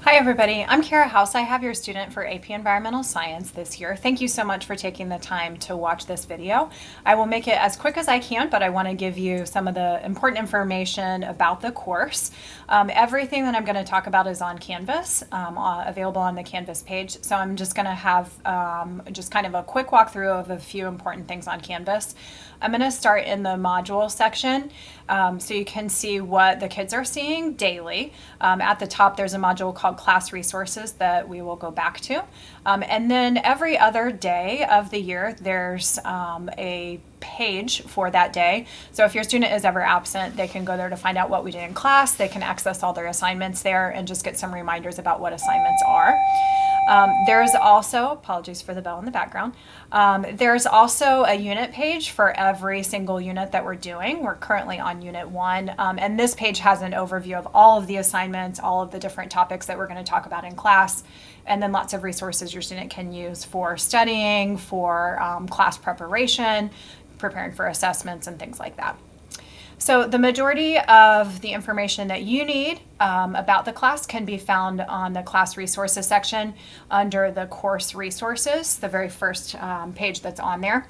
Hi everybody, I'm Kara House. I have your student for AP Environmental Science this year. Thank you so much for taking the time to watch this video. I will make it as quick as I can, but I want to give you some of the important information about the course. Everything that I'm going to talk about is on Canvas, available on the Canvas page. So I'm just going to have just kind of a quick walkthrough of a few important things on Canvas. I'm going to start in the module section so you can see what the kids are seeing daily. At the top there's a module called Class Resources that we will go back to. And then every other day of the year there's a page for that day. So if your student is ever absent, they can go there to find out what we did in class. They can access all their assignments there and just get some reminders about what assignments are. There's also, apologies for the bell in the background, there's also a unit page for every single unit that we're doing. We're currently on Unit 1, and this page has an overview of all of the assignments, all of the different topics that we're going to talk about in class, and then lots of resources your student can use for studying, for class preparation, preparing for assessments, and things like that. So the majority of the information that you need about the class can be found on the class resources section under the course resources, the very first page that's on there.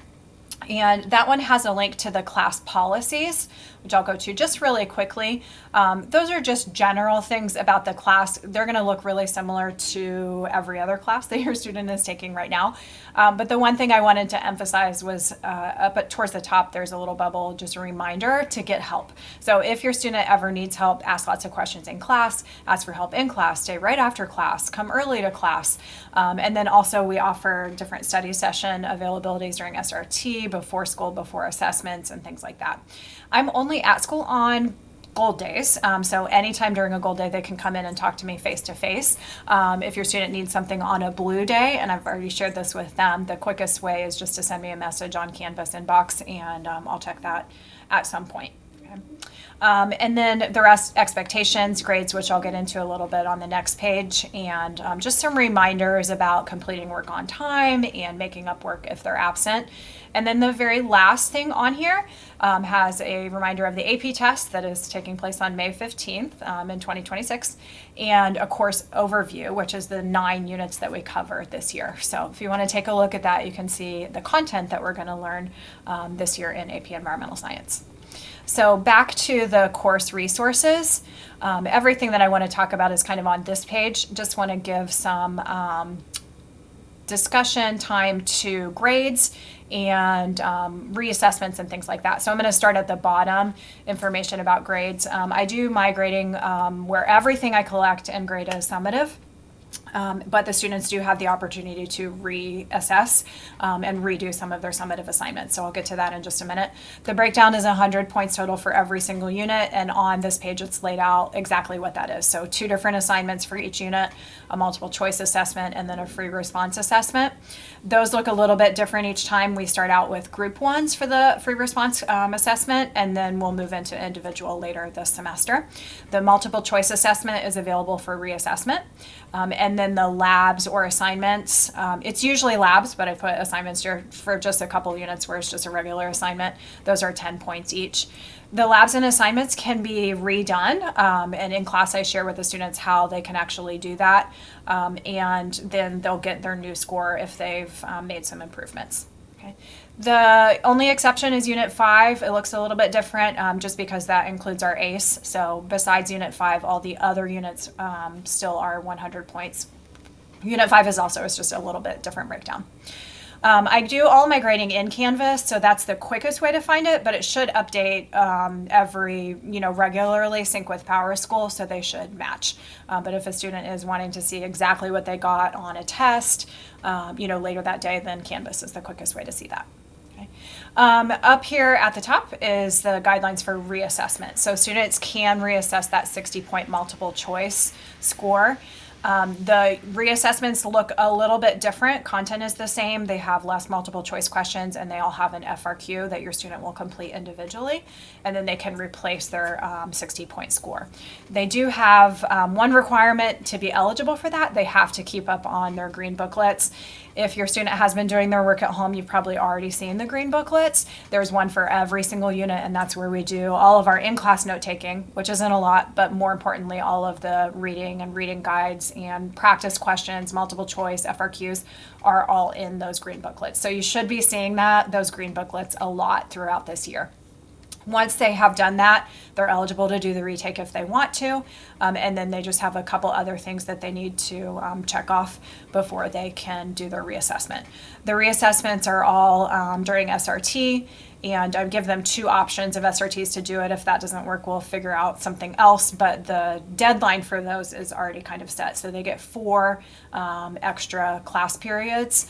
And that one has a link to the class policies, which I'll go to just really quickly. Those are just general things about the class. They're going to look really similar to every other class that your student is taking right now. But the one thing I wanted to emphasize was up towards the top, there's a little bubble, just a reminder to get help. So if your student ever needs help, ask lots of questions in class, ask for help in class, stay right after class, come early to class. And then also we offer different study session availabilities during SRT, before school, before assessments, and things like that. I'm only at school on gold days, so anytime during a gold day they can come in and talk to me face to face. If your student needs something on a blue day, and I've already shared this with them, the quickest way is just to send me a message on Canvas inbox, and I'll check that at some point. Okay. And then the rest, expectations, grades, which I'll get into a little bit on the next page, and just some reminders about completing work on time and making up work if they're absent. And then the very last thing on here has a reminder of the AP test that is taking place on May 15th in 2026, and a course overview, which is the 9 units that we cover this year. So if you want to take a look at that, you can see the content that we're going to learn this year in AP Environmental Science. So back to the course resources. Everything that I want to talk about is kind of on this page. Just want to give some discussion time to grades and reassessments and things like that. So I'm going to start at the bottom, information about grades. I do my grading where everything I collect and grade is summative. But the students do have the opportunity to reassess and redo some of their summative assignments. So I'll get to that in just a minute. The breakdown is 100 points total for every single unit, and on this page it's laid out exactly what that is. So 2 different assignments for each unit, a multiple choice assessment, and then a free response assessment. Those look a little bit different each time. We start out with group ones for the free response assessment, and then we'll move into individual later this semester. The multiple choice assessment is available for reassessment. And then the labs or assignments, it's usually labs, but I put assignments here for just a couple units where it's just a regular assignment. Those are 10 points each. The labs and assignments can be redone, and in class I share with the students how they can actually do that, and then they'll get their new score if they've made some improvements. Okay. The only exception is Unit 5. It looks a little bit different just because that includes our ACE. So besides Unit 5, all the other units still are 100 points. Unit 5 is also, it's just a little bit different breakdown. I do all my grading in Canvas, so that's the quickest way to find it, but it should update regularly, sync with PowerSchool, so they should match. But if a student is wanting to see exactly what they got on a test, later that day, then Canvas is the quickest way to see that. Okay. Up here at the top is the guidelines for reassessment. So students can reassess that 60-point multiple choice score. The reassessments look a little bit different. Content is the same. They have less multiple choice questions, and they all have an FRQ that your student will complete individually, and then they can replace their 60-point score. They do have one requirement to be eligible for that. They have to keep up on their green booklets. If your student has been doing their work at home, you've probably already seen the green booklets. There's one for every single unit, and that's where we do all of our in-class note-taking, which isn't a lot, but more importantly, all of the reading and reading guides and practice questions, multiple choice, FRQs are all in those green booklets. So you should be seeing those green booklets a lot throughout this year. Once they have done that, they're eligible to do the retake if they want to, and then they just have a couple other things that they need to check off before they can do their reassessment. The reassessments are all during SRT, and I give them 2 options of SRTs to do it. If that doesn't work, we'll figure out something else, but the deadline for those is already kind of set. So they get 4 extra class periods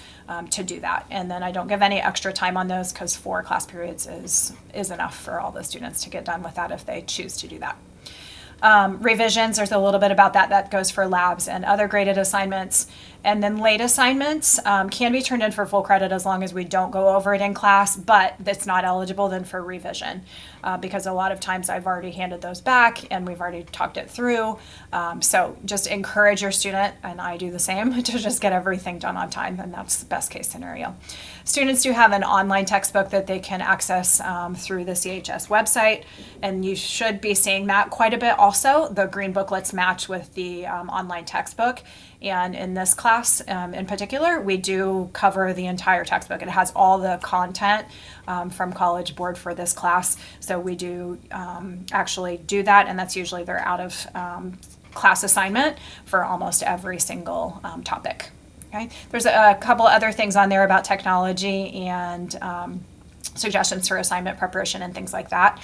to do that. And then I don't give any extra time on those because 4 class periods is enough for all the students to get done with that if they choose to do that. Revisions, there's a little bit about that. That goes for labs and other graded assignments. And then late assignments can be turned in for full credit as long as we don't go over it in class, but that's not eligible then for revision because a lot of times I've already handed those back and we've already talked it through. So just encourage your student, and I do the same, to just get everything done on time, and that's the best case scenario. Students do have an online textbook that they can access through the CHS website, and you should be seeing that quite a bit also. The green booklets match with the online textbook. And in this class in particular, we do cover the entire textbook. It has all the content from College Board for this class. So we do actually do that, and that's usually their out of class assignment for almost every single topic. Okay. There's a couple other things on there about technology and suggestions for assignment preparation and things like that.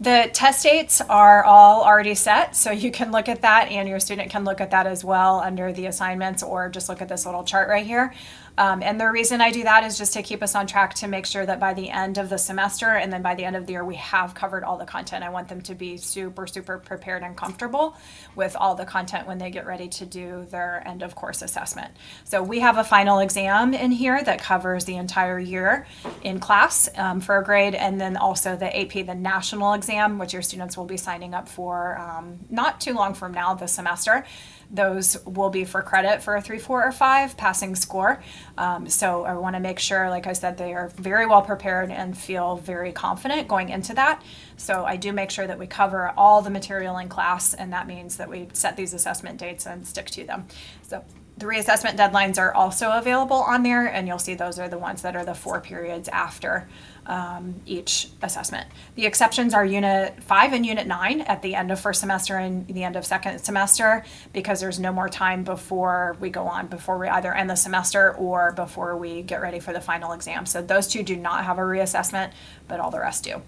The test dates are all already set, so you can look at that, and your student can look at that as well under the assignments, or just look at this little chart right here. And the reason I do that is just to keep us on track to make sure that by the end of the semester and then by the end of the year, we have covered all the content. I want them to be super, super prepared and comfortable with all the content when they get ready to do their end of course assessment. So we have a final exam in here that covers the entire year in class for a grade, and then also the AP, the national exam, which your students will be signing up for not too long from now this semester. Those will be for credit for a 3, 4, or 5 passing score. So I want to make sure, like I said, they are very well prepared and feel very confident going into that. So I do make sure that we cover all the material in class, and that means that we set these assessment dates and stick to them. So the reassessment deadlines are also available on there, and you'll see those are the ones that are the 4 periods after each assessment. The exceptions are Unit 5 and Unit 9 at the end of first semester and the end of second semester, because there's no more time before we go on, before we either end the semester or before we get ready for the final exam. So those 2 do not have a reassessment, but all the rest do.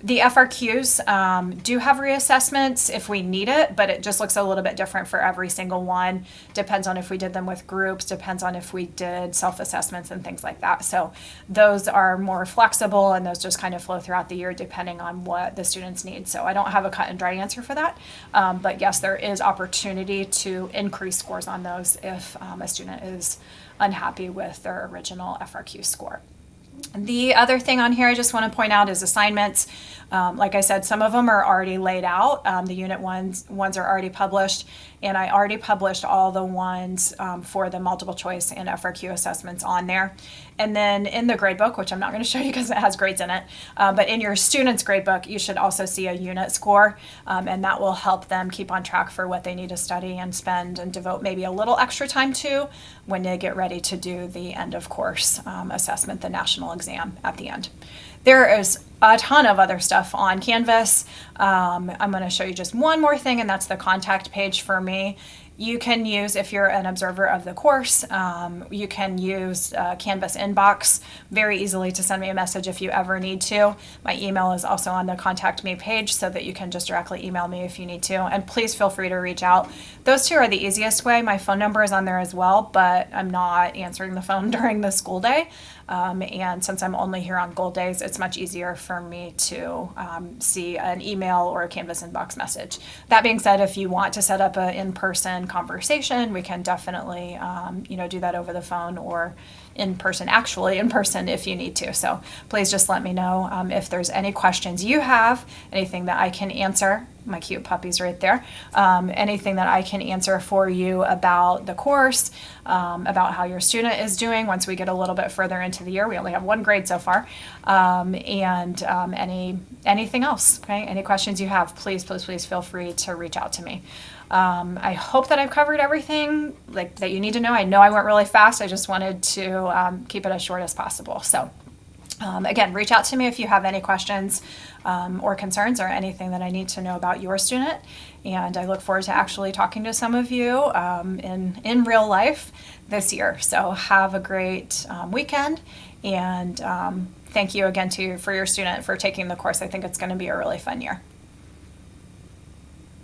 The FRQs do have reassessments if we need it, but it just looks a little bit different for every single one. Depends on if we did them with groups, depends on if we did self-assessments and things like that. So those are more flexible, and those just kind of flow throughout the year depending on what the students need. So I don't have a cut and dry answer for that, but yes, there is opportunity to increase scores on those if a student is unhappy with their original FRQ score. The other thing on here I just want to point out is assignments. Like I said, some of them are already laid out. The unit ones are already published, and I already published all the ones for the multiple choice and FRQ assessments on there. And then in the gradebook, which I'm not going to show you because it has grades in it, but in your student's gradebook, you should also see a unit score, and that will help them keep on track for what they need to study and spend and devote maybe a little extra time to when they get ready to do the end of course assessment, the national exam at the end. There is a ton of other stuff on Canvas. I'm going to show you just one more thing, and that's the contact page for me. You can use, if you're an observer of the course, you can use Canvas inbox very easily to send me a message if you ever need to. My email is also on the contact me page so that you can just directly email me if you need to. And please feel free to reach out. Those 2 are the easiest way. My phone number is on there as well, but I'm not answering the phone during the school day. And since I'm only here on gold days, it's much easier for me to see an email or a Canvas inbox message. That being said, if you want to set up an in-person conversation, we can definitely do that over the phone or actually in person if you need to. So please just let me know if there's any questions you have, anything that I can answer. my cute puppies right there. Anything that I can answer for you about the course, about how your student is doing once we get a little bit further into the year. We only have one grade so far. Anything else, okay? Any questions you have, please feel free to reach out to me. I hope that I've covered everything that you need to know. I know I went really fast. I just wanted to keep it as short as possible. So again, reach out to me if you have any questions or concerns or anything that I need to know about your student. And I look forward to actually talking to some of you in real life this year. So have a great weekend, and thank you again for your student for taking the course. I think it's going to be a really fun year.